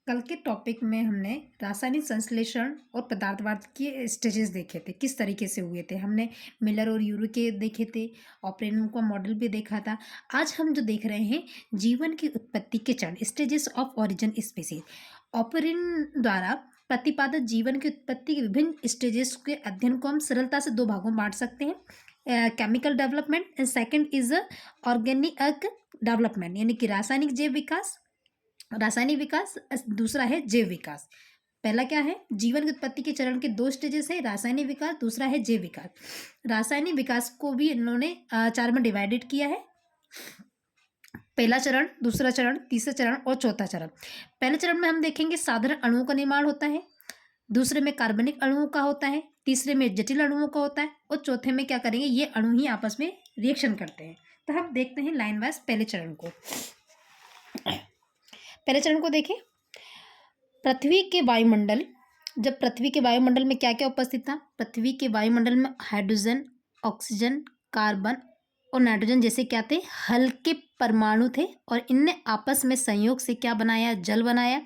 कल के टॉपिक में हमने रासायनिक संश्लेषण और पदार्थवाद के स्टेजेस देखे थे, किस तरीके से हुए थे। हमने मिलर और यूरो के देखे थे, ऑपरेन का मॉडल भी देखा था। आज हम जो देख रहे हैं जीवन की उत्पत्ति के चरण, stages of origin species. Operon द्वारा प्रतिपादित जीवन की उत्पत्ति के विभिन्न स्टेजेस के अध्ययन को हम सरलता से दो भागों में बांट सकते हैं, chemical development and second is organic development, यानी कि रासायनिक विकास, दूसरा है जैव विकास। पहला क्या है, जीवन की उत्पत्ति के चरण के दो स्टेजेस है, रासायनिक विकास, दूसरा है जैव विकास। रासायनिक विकास को भी इन्होंने चार में डिवाइडेड किया है, पहला चरण, दूसरा चरण, तीसरा चरण और चौथा चरण। पहले चरण में हम देखेंगे साधारण अणुओं का निर्माण होता है, दूसरे में कार्बनिक अणुओं का होता है, तीसरे में जटिल अणुओं का होता है और चौथे में क्या करेंगे, ये अणु ही आपस में रिएक्शन करते हैं। तो हम देखते हैं लाइन वाइज पहले चरण को। पहले चरण को देखें, पृथ्वी के वायुमंडल। जब पृथ्वी के वायुमंडल में क्या क्या उपस्थित था, पृथ्वी के वायुमंडल में हाइड्रोजन, ऑक्सीजन, कार्बन और नाइट्रोजन जैसे क्या थे, हल्के परमाणु थे और इनने आपस में संयोग से क्या बनाया, जल बनाया,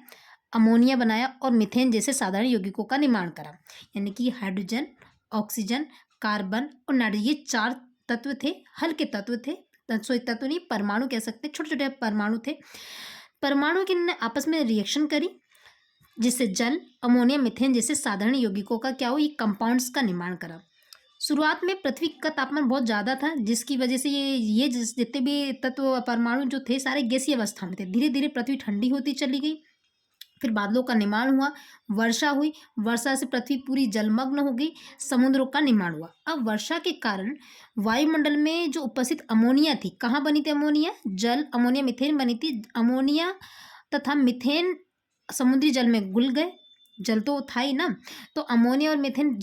अमोनिया बनाया और मीथेन जैसे साधारण यौगिकों का निर्माण करा। यानी कि हाइड्रोजन, ऑक्सीजन, कार्बन और नाइट्रोजन ये चार तत्व थे, हल्के तत्व थे, तत्व नहीं परमाणु कह सकते, छोटे छोटे परमाणु थे। परमाणु की ने आपस में रिएक्शन करी जिससे जल, अमोनिया, मीथेन जैसे साधारण यौगिकों का क्या हो, ये कंपाउंड्स का निर्माण करा। शुरुआत में पृथ्वी का तापमान बहुत ज़्यादा था, जिसकी वजह से ये जितने भी तत्व परमाणु जो थे सारे गैसीय अवस्था में थे। धीरे धीरे पृथ्वी ठंडी होती चली गई, फिर बादलों का निर्माण हुआ, वर्षा हुई, वर्षा से पृथ्वी पूरी जलमग्न हो गई, समुद्रों का निर्माण हुआ। अब वर्षा के कारण वायुमंडल में जो उपस्थित अमोनिया थी, कहाँ बनी थी अमोनिया, जल, अमोनिया मीथेन बनी थी। अमोनिया तथा मीथेन समुद्री जल में घुल गए, जल तो था ही ना, तो अमोनिया और मीथेन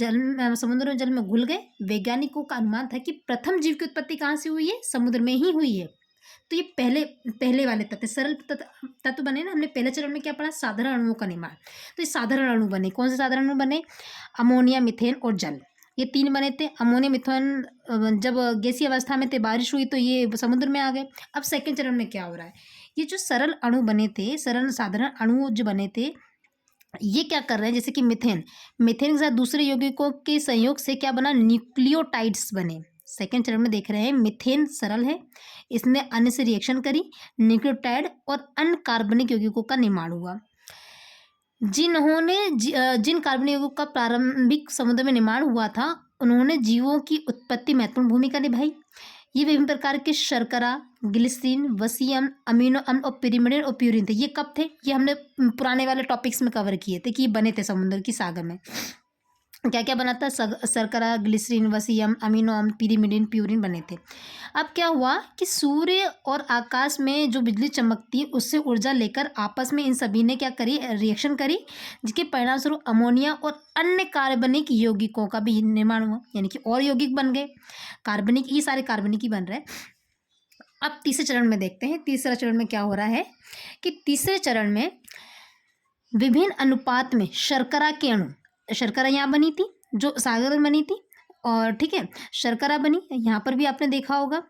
समुद्र में जल में घुल गए। वैज्ञानिकों का अनुमान था कि प्रथम जीव की उत्पत्ति कहाँ से हुई है, समुद्र में ही हुई है। तो ये पहले पहले वाले तत्व, सरल तत्व बने ना। हमने पहले चरण में क्या पढ़ा, साधारण अणुओं का निर्माण। तो ये साधारण अणु बने, कौन से साधारण अणु बने, अमोनिया, मीथेन और जल, ये तीन बने थे। अमोनिया मीथेन जब गैसीय अवस्था में थे, बारिश हुई तो ये समुद्र में आ गए। अब सेकेंड चरण में क्या हो रहा है, ये जो सरल अणु बने थे, सरल साधारण अणु जो बने थे, ये क्या कर रहे हैं, जैसे कि मीथेन के साथ दूसरे यौगिकों के संयोग से क्या बना, न्यूक्लियोटाइड्स बने। सेकेंड चरण में देख रहे हैं मीथेन सरल है, इसने अन्य से रिएक्शन करी, न्यूक्लियोटाइड और अन्य कार्बनिक यौगिकों का निर्माण हुआ। जिन कार्बनिक यौगिकों का प्रारंभिक समुद्र में निर्माण हुआ था, उन्होंने जीवों की उत्पत्ति महत्वपूर्ण भूमिका निभाई। ये विभिन्न प्रकार के शर्करा, ग्लिसरीन, वसीय अम्ल, अमीनो अम्ल और पिरिमिडिन और प्यूरिन थे। ये कब थे, ये हमने पुराने वाले टॉपिक्स में कवर किए थे कि ये बने थे समुद्र की सागर में। क्या क्या बना था, शर्करा, ग्लिसरीन, वसीय अम्ल, अमीनो अम्ल, पिरिमिडिन, प्यूरिन बने थे। अब क्या हुआ कि सूर्य और आकाश में जो बिजली चमकती है उससे ऊर्जा लेकर आपस में इन सभी ने क्या करी, रिएक्शन करी, जिसके परिणाम स्वरूप अमोनिया और अन्य कार्बनिक यौगिकों का भी निर्माण हुआ। यानी कि और यौगिक बन गए, कार्बनिक, ये सारे कार्बनिक ही बन रहे हैं। अब तीसरे चरण में देखते हैं, तीसरा चरण में क्या हो रहा है कि तीसरे चरण में विभिन्न अनुपात में शर्करा के अणु, शर्करा यहाँ बनी थी जो सागर में बनी थी, और ठीक है शर्करा बनी, यहाँ पर भी आपने देखा होगा।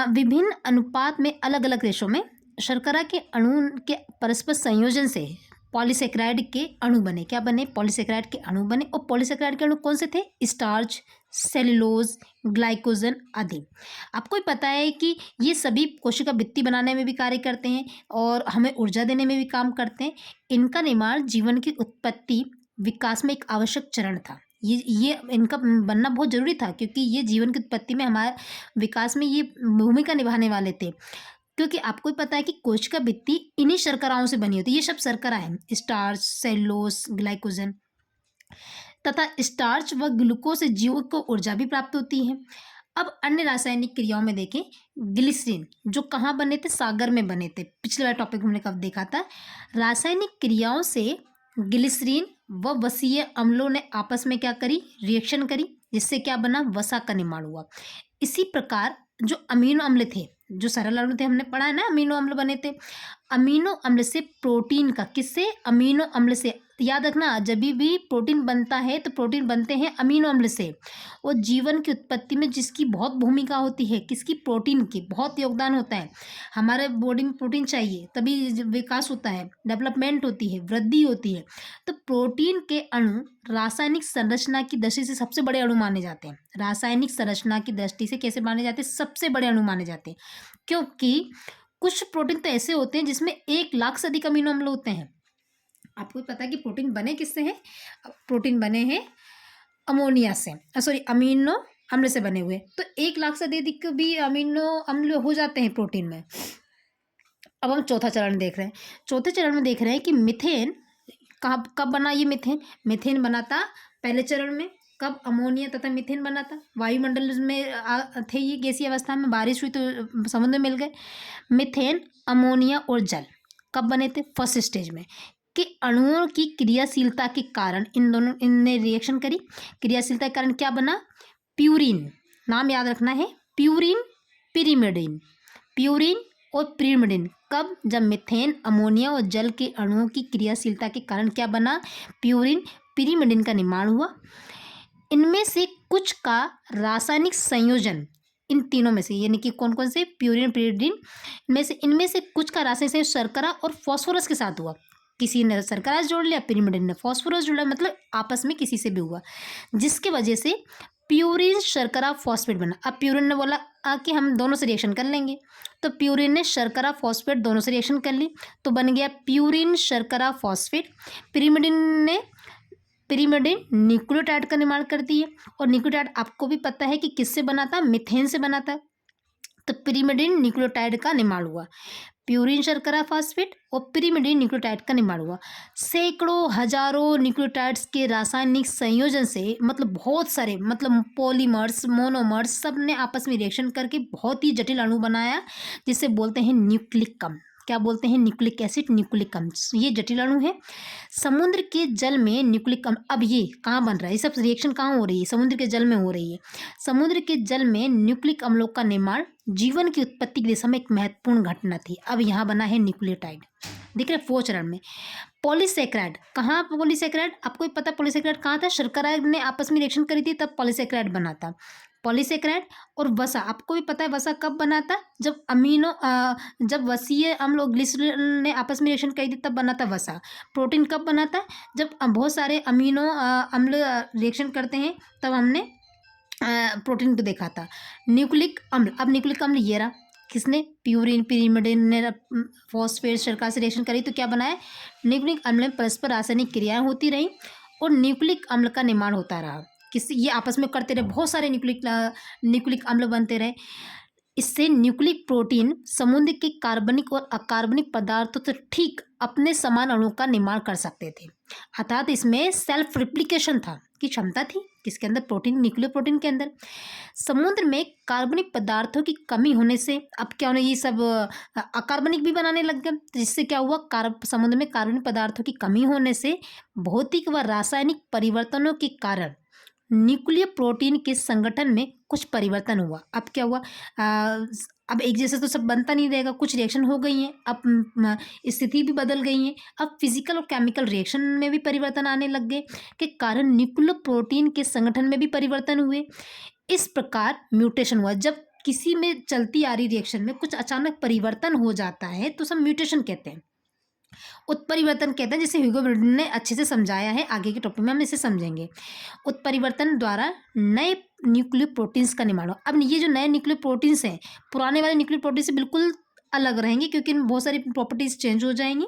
विभिन्न अनुपात में अलग अलग देशों में शर्करा के अणु के परस्पर संयोजन से पॉलीसेकेराइड के अणु बने। क्या बने, पॉलीसेकेराइड के अणु बने। और पॉलीसेकेराइड के अणु कौन से थे, स्टार्च, सेलुलोज, ग्लाइकोजन आदि। आपको ही पता है कि ये सभी कोशिका भित्ति बनाने में भी कार्य करते हैं और हमें ऊर्जा देने में भी काम करते हैं। इनका निर्माण जीवन की उत्पत्ति विकास में एक आवश्यक चरण था। ये इनका बनना बहुत जरूरी था, क्योंकि ये जीवन की उत्पत्ति में, हमारे विकास में ये भूमिका निभाने वाले थे। क्योंकि आपको ही पता है कि कोशिका भित्ति इन्हीं शर्कराओं से बनी होती है। ये सब शर्करा है, स्टार्च, सेलुलोज, ग्लाइकोजन तथा स्टार्च व ग्लूकोज से जीवों को ऊर्जा भी प्राप्त होती है। अब अन्य रासायनिक क्रियाओं में देखें, ग्लिसरीन जो कहाँ बने थे, सागर में बने थे। पिछले वाले टॉपिक हमने कब देखा था, रासायनिक क्रियाओं से ग्लिसरीन व वसीय अम्लों ने आपस में क्या करी, रिएक्शन करी, जिससे क्या बना, वसा का निर्माण हुआ। इसी प्रकार जो अमीनो अम्ल थे, जो सरल अणु थे, हमने पढ़ा है ना, अमीनो अम्ल बने थे। अमीनो अम्ल से प्रोटीन का, किससे, अमीनो अम्ल से याद रखना, जब भी प्रोटीन बनता है तो प्रोटीन बनते हैं अमीनो अम्ल से। और जीवन की उत्पत्ति में जिसकी बहुत भूमिका होती है, किसकी? प्रोटीन की बहुत योगदान होता है। हमारे बॉडी में प्रोटीन चाहिए तभी विकास होता है, डेवलपमेंट होती है, वृद्धि होती है। तो प्रोटीन के अणु रासायनिक संरचना की दृष्टि से सबसे बड़े अणु माने जाते हैं। रासायनिक संरचना की दृष्टि से कैसे माने जाते हैं? सबसे बड़े अणु माने जाते हैं, क्योंकि कुछ प्रोटीन तो ऐसे होते हैं जिसमें 1 लाख से अधिक अमीनो अम्ल होते हैं। आपको पता है कि प्रोटीन बने किससे हैं? प्रोटीन बने हैं अमोनिया से, सॉरी अमीनो अम्ल से बने हुए। तो 1 लाख से अधिक भी अमीनो अम्ल हो जाते हैं प्रोटीन में। अब हम चौथा चरण देख रहे हैं। चौथे चरण में देख रहे हैं कि मीथेन कब बना? ये मीथेन बना था पहले चरण में। कब? अमोनिया तथा मीथेन बना था। वायुमंडल में थे ये गैसीय अवस्था में, बारिश हुई तो समुद्र में मिल गए। मीथेन, अमोनिया और जल कब बने थे? फर्स्ट स्टेज में। कि अणुओं की क्रियाशीलता के कारण इनने रिएक्शन करी। क्रियाशीलता के कारण क्या बना? प्यूरिन। नाम याद रखना है, प्यूरिन, पिरिमिडिन। प्यूरिन और पिरिमिडिन कब? जब मीथेन, अमोनिया और जल के अणुओं की क्रियाशीलता के कारण क्या बना? प्यूरिन, पिरिमिडिन का निर्माण हुआ। इनमें से कुछ का रासायनिक संयोजन इन तीनों में से, यानी कि कौन कौन से? प्यूरिन, पिरिमिडिन, इनमें से कुछ का रासायनिक संयोजन शर्करा और फास्फोरस के साथ हुआ। किसी ने शर्करा जोड़ लिया, पिरिमिडिन ने फास्फोरस जोड़ा, मतलब आपस में किसी से भी हुआ, जिसके वजह से प्यूरिन शर्करा फॉस्फेट बना। अब प्यूरिन ने बोला कि हम दोनों से रिएक्शन कर लेंगे, तो प्यूरिन ने शर्करा फॉस्फेट दोनों से रिएक्शन कर ली, तो बन गया प्यूरिन शर्करा फॉस्फेट। पिरिमिडिन न्यूक्लियोटाइड का निर्माण करती है, और न्यूक्लियोटाइड आपको भी पता है कि किससे बना था? मीथेन से बना था। तो पिरिमिडिन न्यूक्लियोटाइड का निर्माण हुआ। प्यूरिन शर्करा फॉस्फेट और पिरिमिडिन न्यूक्लियोटाइड का निर्माण हुआ। सैकड़ों हजारों न्यूक्लियोटाइड्स के रासायनिक संयोजन से, मतलब बहुत सारे, मतलब पॉलीमर्स, मोनोमर्स, सब ने आपस में रिएक्शन करके बहुत ही जटिल अणु बनाया, जिसे बोलते हैं न्यूक्लिक अम्ल। क्या बोलते हैं? न्यूक्लिक एसिड, न्यूक्लिक अम्ल। ये जटिल अणु है। समुद्र के जल में न्यूक्लिक अम्ल, अब ये कहाँ बन रहा है? ये सब रिएक्शन कहाँ हो रही है? समुद्र के जल में हो रही है। समुद्र के जल में न्यूक्लिक अम्लों का निर्माण जीवन की उत्पत्ति के दिशा में एक महत्वपूर्ण घटना थी। अब यहाँ बना है न्यूक्लियोटाइड। दिख रहे? 4 चरण में। पॉलीसेक्राइड, कहाँ पॉलीसेक्राइड? आपको भी पता पॉलीसेक्राइड कहाँ था? शर्करा ने आपस में रिएक्शन करी थी, तब पॉलीसेक्राइड बना था। पॉलीसेक्राइड और वसा, आपको भी पता है वसा कब बना था? जब वसीय अम्ल और ग्लिसरॉल ने आपस में रिएक्शन करी थी, तब बना था वसा। प्रोटीन कब बना था? जब बहुत सारे अमीनो अम्ल रिएक्शन करते हैं, तब हमने प्रोटीन को देखा था। न्यूक्लिक अम्ल, अब न्यूक्लिक अम्ल ये रहा। किसने? प्यूरिन, पिरिमिडिन ने फॉस्फेट शर्करा से रिएक्शन करी, तो क्या बनाया? न्यूक्लिक अम्ल में परस्पर रासायनिक क्रियाएं होती रहीं और न्यूक्लिक अम्ल का निर्माण होता रहा। ये आपस में करते रहे, बहुत सारे न्यूक्लिक अम्ल बनते रहे। इससे न्यूक्लिक प्रोटीन समुद्र के कार्बनिक और अकार्बनिक पदार्थों से ठीक अपने समान अणुओं का निर्माण कर सकते थे। अर्थात इसमें सेल्फ रिप्लिकेशन था की क्षमता थी। किसके अंदर? प्रोटीन, न्यूक्लियर प्रोटीन के अंदर। समुद्र में कार्बनिक पदार्थों की कमी होने से अब क्या होने, ये सब अकार्बनिक भी बनाने लग गए, जिससे क्या हुआ? समुद्र में कार्बनिक पदार्थों की कमी होने से भौतिक व रासायनिक परिवर्तनों के कारण न्यूक्लियर प्रोटीन के संगठन में कुछ परिवर्तन हुआ। अब क्या हुआ? अब एक जैसे तो सब बनता नहीं रहेगा, कुछ रिएक्शन हो गई हैं, अब स्थिति भी बदल गई है। अब फिजिकल और केमिकल रिएक्शन में भी परिवर्तन आने लग गए, के कारण न्यूक्लियर प्रोटीन के संगठन में भी परिवर्तन हुए। इस प्रकार म्यूटेशन हुआ। जब किसी में चलती आ रही रिएक्शन में कुछ अचानक परिवर्तन हो जाता है तो सब म्यूटेशन कहते हैं, उत्परिवर्तन कहते हैं, जिसे ह्यूगो ब्रेडन ने अच्छे से समझाया है। आगे के टॉपिक में हम इसे समझेंगे। उत्परिवर्तन द्वारा नए न्यूक्लियर प्रोटीन्स का निर्माण हो। अब ये जो नए न्यूक्लियर प्रोटीन्स हैं, पुराने वाले न्यूक्लियर प्रोटीन से बिल्कुल अलग रहेंगे, क्योंकि इनमें बहुत सारी प्रॉपर्टीज चेंज हो जाएंगी।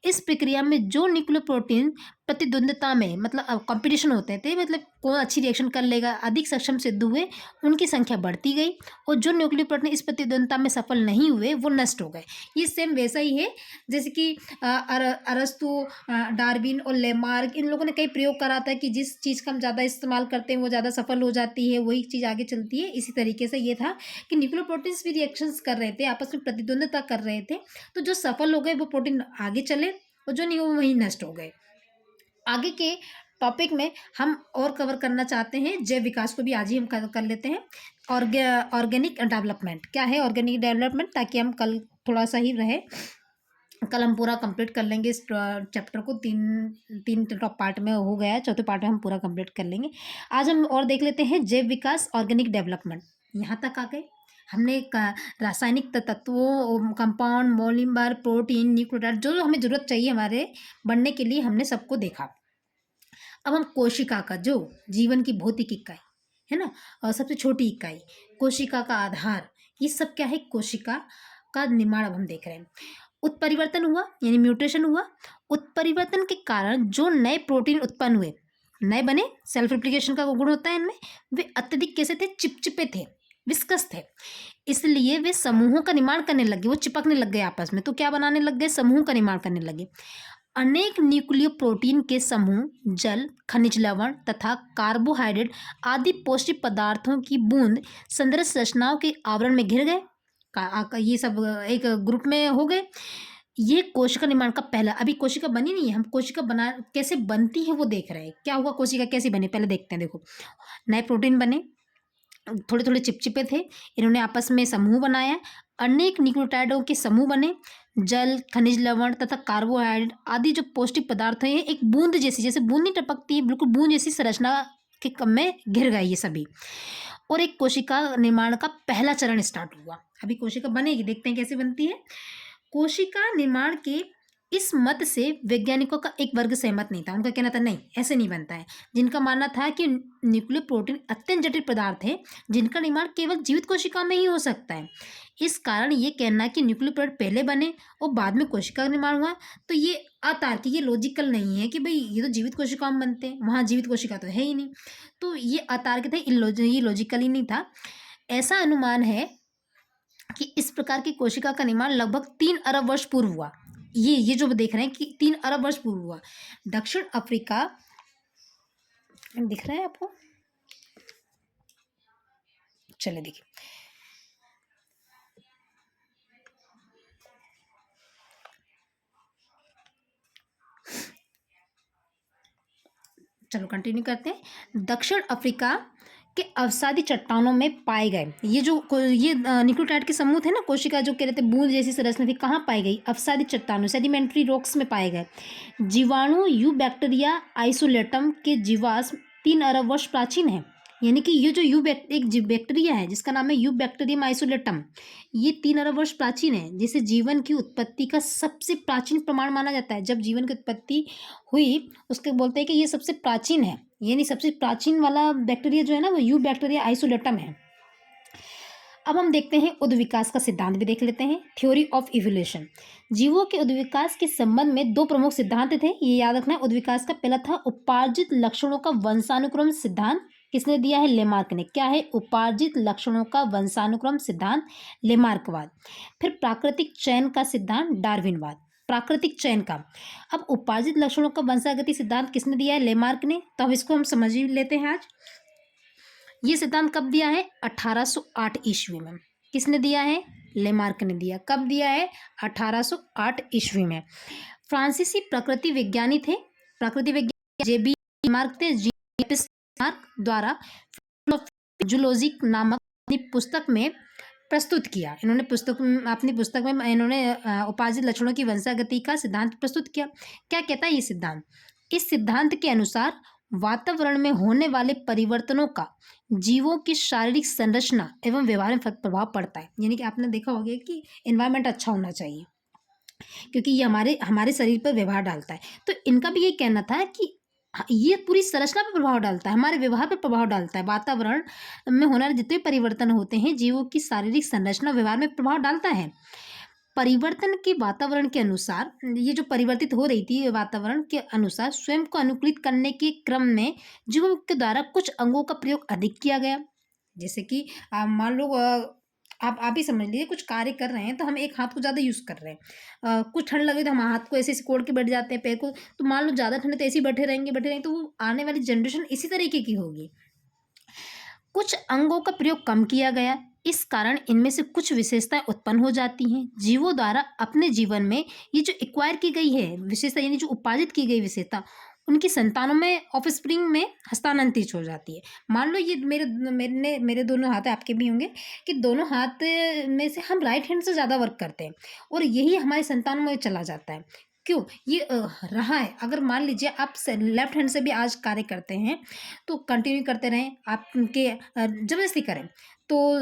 इस प्रक्रिया में जो न्यूक्लियर प्रोटीन प्रतिद्वंद्विता में, मतलब कंपटीशन होते थे, मतलब कौन अच्छी रिएक्शन कर लेगा, अधिक सक्षम सिद्ध हुए, उनकी संख्या बढ़ती गई, और जो न्यूक्लियर प्रोटीन इस प्रतिद्वंद्विता में सफल नहीं हुए वो नष्ट हो गए। ये सेम वैसा ही है जैसे कि अरस्तु, डार्विन और लेमार्क, इन लोगों ने कई प्रयोग करा था कि जिस चीज़ का हम ज़्यादा इस्तेमाल करते हैं वो ज़्यादा सफल हो जाती है, वही चीज़ आगे चलती है। इसी तरीके से ये था कि न्यूक्लियर प्रोटीन्स भी रिएक्शंस कर रहे थे, आपस में प्रतिद्वंद्विता कर रहे थे, तो जो सफल हो गए वो प्रोटीन आगे चले, और जो नहीं वो वहीं नष्ट हो गए। आगे के टॉपिक में हम और कवर करना चाहते हैं जैव विकास को भी आज ही हम कर लेते हैं। ऑर्गेनिक डेवलपमेंट क्या है? ऑर्गेनिक डेवलपमेंट, ताकि हम कल थोड़ा सा ही रहे। कल हम पूरा कंप्लीट कर लेंगे इस चैप्टर को। तीन तीन टॉप पार्ट में हो गया है, चौथे पार्ट में हम पूरा कंप्लीट कर लेंगे। आज हम और देख लेते हैं जैव विकास, ऑर्गेनिक डेवलपमेंट। यहाँ तक आ गए हमने रासायनिक तत्वों, कंपाउंड, मोलिमर, प्रोटीन, न्यूक्लियोटाइड, जो हमें जरूरत चाहिए हमारे बनने के लिए, हमने सबको देखा। अब हम कोशिका का, जो जीवन की भौतिक इकाई है ना, और सबसे छोटी इकाई, कोशिका का आधार, ये सब क्या है, कोशिका का निर्माण अब हम देख रहे हैं। उत्परिवर्तन हुआ यानी म्यूटेशन हुआ। उत्परिवर्तन के कारण जो नए प्रोटीन उत्पन्न हुए, नए बने, सेल्फ रिप्लिकेशन का गुण होता है इनमें, वे अत्यधिक कैसे थे, चिपचिपे थे, विस्कस थे, इसलिए वे समूहों का निर्माण करने लगे, वो चिपकने लग गए आपस में, तो क्या बनाने लग गए, समूह का निर्माण करने लगे। अनेक न्यूक्लियो प्रोटीन के समूह जल, खनिज लवण तथा कार्बोहाइड्रेट आदि पौष्टिक पदार्थों की बूंद संरचना रचनाओं के आवरण में घिर गए। ये सब एक ग्रुप में हो गए। ये कोशिका निर्माण का पहला, अभी कोशिका बनी नहीं है, हम कोशिका बना कैसे बनती है वो देख रहे हैं। क्या हुआ, कोशिका कैसे बनी, पहले देखते हैं। देखो, नए प्रोटीन बने, थोड़े थोड़े चिपचिपे थे, इन्होंने आपस में समूह बनाया, अनेक न्यूक्लियोटाइडों के समूह बने, जल, खनिज लवण तथा कार्बोहाइड्रेट आदि जो पौष्टिक पदार्थ हैं, एक बूंद जैसी, जैसे बूंद नहीं टपकती है, बिल्कुल बूंद जैसी संरचना के कम में घिर गए ये सभी, और एक कोशिका निर्माण का पहला चरण स्टार्ट हुआ। अभी कोशिका बनेगी, देखते हैं कैसे बनती है। कोशिका निर्माण के इस मत से वैज्ञानिकों का एक वर्ग सहमत नहीं था। उनका कहना था नहीं, ऐसे नहीं बनता है। जिनका मानना था कि न्यूक्लियर प्रोटीन अत्यंत जटिल पदार्थ है, जिनका निर्माण केवल जीवित कोशिका में ही हो सकता है। इस कारण ये कहना कि न्यूक्लियर प्रोटीन पहले बने और बाद में कोशिका का निर्माण हुआ, तो ये अतार्किक, ये लॉजिकल नहीं है कि भाई ये तो जीवित कोशिका में बनते हैं, वहाँ जीवित कोशिका तो है ही नहीं, तो ये अतार्किक था, ये लॉजिकल ही नहीं था। ऐसा अनुमान है कि इस प्रकार की कोशिका का निर्माण लगभग 3 अरब वर्ष पूर्व हुआ। ये जो देख रहे हैं कि 3 अरब वर्ष पूर्व हुआ। दक्षिण अफ्रीका, दिख रहा है आपको, चले देखिए, चलो कंटिन्यू करते हैं। दक्षिण अफ्रीका के अवसादी चट्टानों में पाए गए ये न्यूक्लियोटाइड के समूह थे ना, कोशिका जो कह रहे थे बूंद जैसी संरचना थी, कहाँ पाई गई, अवसादी चट्टानों, सेडिमेंट्री रॉक्स में पाए गए। जीवाणु यू बैक्टीरिया आइसोलेटम के जीवाश्म 3 अरब वर्ष प्राचीन है। यानी कि ये जो एक बैक्टीरिया है जिसका नाम है यू बैक्टीरियम आइसोलेटम, ये 3 अरब वर्ष प्राचीन है, जिसे जीवन की उत्पत्ति का सबसे प्राचीन प्रमाण माना जाता है। जब जीवन की उत्पत्ति हुई, उसके बोलते हैं कि ये सबसे प्राचीन है, यानी सबसे प्राचीन वाला बैक्टीरिया जो है ना, वो यू बैक्टीरिया आइसोलेटम है। अब हम देखते हैं उद्विकास का सिद्धांत भी देख लेते हैं। Theory of evolution. जीवों के उद्विकास के संबंध में 2 प्रमुख सिद्धांत थे, ये याद रखना है। उद्विकास का पहला था उपार्जित लक्षणों का वंशानुक्रम सिद्धांत, किसने दिया है, लेमार्क ने। क्या है, उपार्जित लक्षणों का वंशानुक्रम सिद्धांत, लेमार्कवाद। फिर प्राकृतिक चयन का सिद्धांत, डार्विनवाद। प्राकृतिक चयन का, अब उपार्जित लक्षणों का वंशागति सिद्धांत किसने दिया है, लेमार्क ने। तो अब इसको हम समझ ही लेते हैं आज। ये सिद्धांत कब दिया है, 1808 ईस्वी में। किसने दिया है, लेमार्क ने दिया। कब दिया है, 1808 ईस्वी में। फ्रांसीसी प्रकृति विज्ञानी थे, प्रकृति विज्ञानी जेबी लेमार्क थे। लेमार्क द्वारा जूलॉजी नामक अपनी पुस्तक में प्रस्तुत किया। इन्होंने अपनी पुस्तक में इन्होंने उपार्जित लक्षणों की वंशागति का सिद्धांत प्रस्तुत किया। क्या कहता है ये सिद्धांत, इस सिद्धांत के अनुसार वातावरण में होने वाले परिवर्तनों का जीवों की शारीरिक संरचना एवं व्यवहार में प्रभाव पड़ता है। यानी कि आपने देखा होगा कि एनवायरनमेंट अच्छा होना चाहिए, क्योंकि ये हमारे शरीर पर व्यवहार डालता है। तो इनका भी ये कहना था कि ये पूरी संरचना पर प्रभाव डालता है, हमारे व्यवहार पर प्रभाव डालता है। वातावरण में होने वाले जितने परिवर्तन होते हैं, जीवों की शारीरिक संरचना व्यवहार में प्रभाव डालता है। परिवर्तन के वातावरण के अनुसार, ये जो परिवर्तित हो रही थी वातावरण के अनुसार, स्वयं को अनुकूलित करने के क्रम में जीवों के द्वारा कुछ अंगों का प्रयोग अधिक किया गया। जैसे कि मान लो आप ही समझ लीजिए, कुछ कार्य कर रहे हैं तो हम एक हाथ को ज़्यादा यूज़ कर रहे हैं। कुछ ठंड लगे तो हम हाथ को ऐसे सिकोड़ के बैठ जाते हैं, पैर को, तो मान लो ज़्यादा ठंड तो ऐसे ही बैठे रहेंगे, तो वो आने वाली जनरेशन इसी तरीके की होगी। कुछ अंगों का प्रयोग कम किया गया, इस कारण इनमें से कुछ विशेषताएं उत्पन्न हो जाती हैं। जीवों द्वारा अपने जीवन में ये जो एक्वायर की गई है विशेषता, यानी जो उपार्जित की गई विशेषता, उनकी संतानों में ऑफस्प्रिंग में हस्तांतरित हो जाती है। मान लो ये मेरे दोनों हाथ है, आपके भी होंगे, कि दोनों हाथ में से हम राइट हैंड से ज़्यादा वर्क करते हैं और यही हमारी संतानों में चला जाता है। क्यों ये रहा है? अगर मान लीजिए आप लेफ्ट हैंड से भी आज कार्य करते हैं तो कंटिन्यू करते रहें, आपके जबरदस्ती करें तो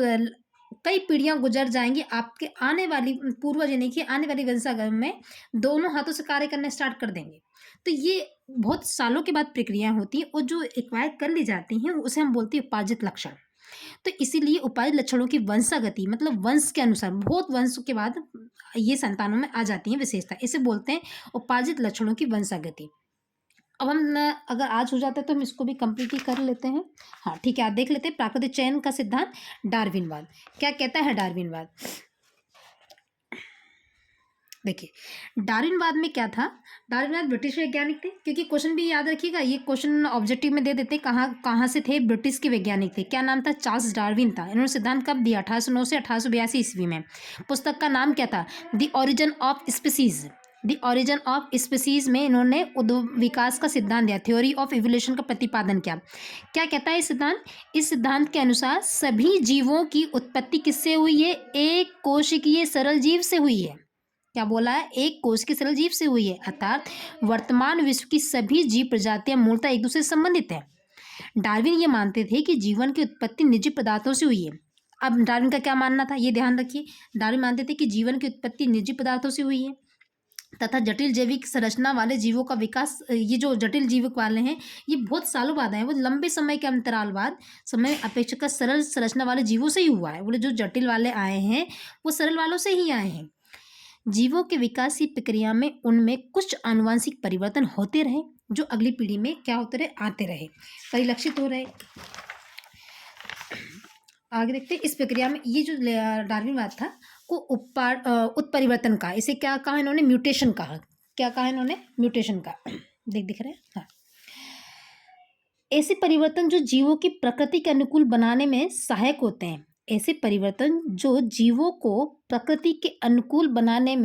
कई पीढ़ियां गुजर जाएंगी, आपके आने वाली पूर्वज यानी कि आने वाली वंशागम में दोनों हाथों से कार्य करना स्टार्ट कर देंगे। तो ये बहुत सालों के बाद प्रक्रिया होती है और जो एक्वायर कर ली जाती हैं उसे हम बोलते हैं उपार्जित लक्षण। तो इसीलिए उपार्जित लक्षणों की वंशागति मतलब वंश के अनुसार बहुत वंश के बाद ये संतानों में आ जाती है विशेषता, इसे बोलते हैं उपार्जित लक्षणों की वंशागति। अब हम अगर आज हो जाता है तो हम इसको भी कंप्लीट ही कर लेते हैं। हाँ ठीक है, आप देख लेते हैं प्राकृतिक चयन का सिद्धांत डार्विनवाद क्या कहता है। डार्विनवाद देखिए, डार्विनवाद में क्या था, डार्विनवाद ब्रिटिश वैज्ञानिक थे, क्योंकि क्वेश्चन भी याद रखिएगा, ये क्वेश्चन ऑब्जेक्टिव में दे देते कहाँ कहाँ से थे। ब्रिटिश के वैज्ञानिक थे, क्या नाम था, चार्ल्स डार्विन था। इन्होंने सिद्धांत कब दिया, 1809 से 1882 ईस्वी में। पुस्तक का नाम क्या था, the origin of species. The origin of species में इन्होंने विकास का सिद्धांत दिया, थ्योरी ऑफ इवोल्यूशन का प्रतिपादन किया। क्या कहता है सिद्धांत, इस सिद्धांत के अनुसार सभी जीवों की उत्पत्ति किससे हुई है, एक कोशिकीय सरल जीव से हुई है। क्या बोला है, एक कोश के सरल जीव से हुई है, अर्थात वर्तमान विश्व की सभी जीव प्रजातियां मूलतः एक दूसरे से संबंधित है। डार्विन ये मानते थे कि जीवन की उत्पत्ति निजी पदार्थों से हुई है। अब डार्विन का क्या मानना था, ये ध्यान रखिए। डार्विन मानते थे कि जीवन की उत्पत्ति निजी पदार्थों से हुई है तथा जटिल जैविक संरचना वाले जीवों का विकास, ये जो जटिल जीविक वाले हैं ये बहुत सालों बाद आए, वो लंबे समय के अंतराल बाद समय अपेक्षाकृत सरल संरचना वाले जीवों से ही हुआ है। बोले जो जटिल वाले आए हैं वो सरल वालों से ही आए हैं। जीवों के विकास की प्रक्रिया में उनमें कुछ आनुवंशिक परिवर्तन होते रहे जो अगली पीढ़ी में क्या होते रहे, आते रहे, परिलक्षित हो रहे। आगे देखते हैं इस प्रक्रिया में ये जो डार्विनवाद था को उत्परिवर्तन का, इसे क्या कहा इन्होंने, म्यूटेशन कहा। क्या कहा इन्होंने, म्यूटेशन का। दिख रहे हैं, हाँ। ऐसे परिवर्तन जो जीवों की प्रकृति के अनुकूल बनाने में सहायक होते हैं, ऐसे परिवर्तन जो जीवों को प्रकृति के अनुकूल बनाने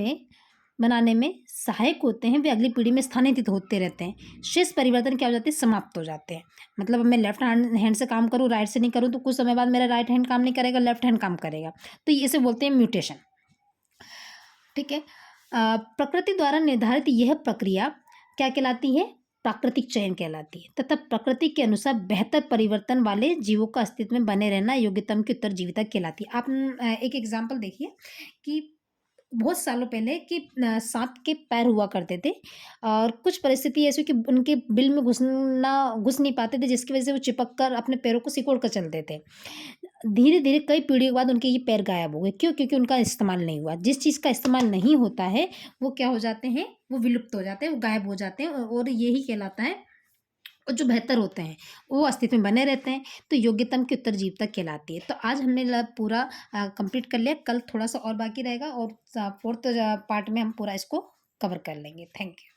में सहायक होते हैं वे अगली पीढ़ी में स्थानांतरित होते रहते हैं। शेष परिवर्तन क्या हो जाते हैं, समाप्त हो जाते हैं। मतलब मैं लेफ्ट हैंड से काम करूँ, राइट से नहीं करूँ, तो कुछ समय बाद मेरा राइट हैंड काम नहीं करेगा, लेफ्ट हैंड काम करेगा। तो इसे बोलते हैं म्यूटेशन। ठीक है, प्रकृति द्वारा निर्धारित यह प्रक्रिया क्या कहलाती है, प्राकृतिक चयन कहलाती है तथा प्रकृति के अनुसार बेहतर परिवर्तन वाले जीवों का अस्तित्व में बने रहना योग्यतम की उत्तरजीविता कहलाती है। आप एक एग्जाम्पल देखिए कि बहुत सालों पहले कि सांप के पैर हुआ करते थे और कुछ परिस्थिति ऐसी कि उनके बिल में घुस नहीं पाते थे, जिसकी वजह से वो चिपक कर अपने पैरों को सिकोड़ कर चलते थे। धीरे धीरे कई पीढ़ियों के बाद उनके ये पैर गायब हो गए। क्यों, क्योंकि उनका इस्तेमाल नहीं हुआ। जिस चीज़ का इस्तेमाल नहीं होता है वो क्या हो जाते हैं, वो विलुप्त हो जाते हैं, वो गायब हो जाते हैं और यही कहलाता है। और जो बेहतर होते हैं वो अस्तित्व में बने रहते हैं, तो योग्यतम की उत्तरजीविता कहलाती है। तो आज हमने पूरा कंप्लीट कर लिया, कल थोड़ा सा और बाकी रहेगा और फोर्थ पार्ट में हम पूरा इसको कवर कर लेंगे। Thank you.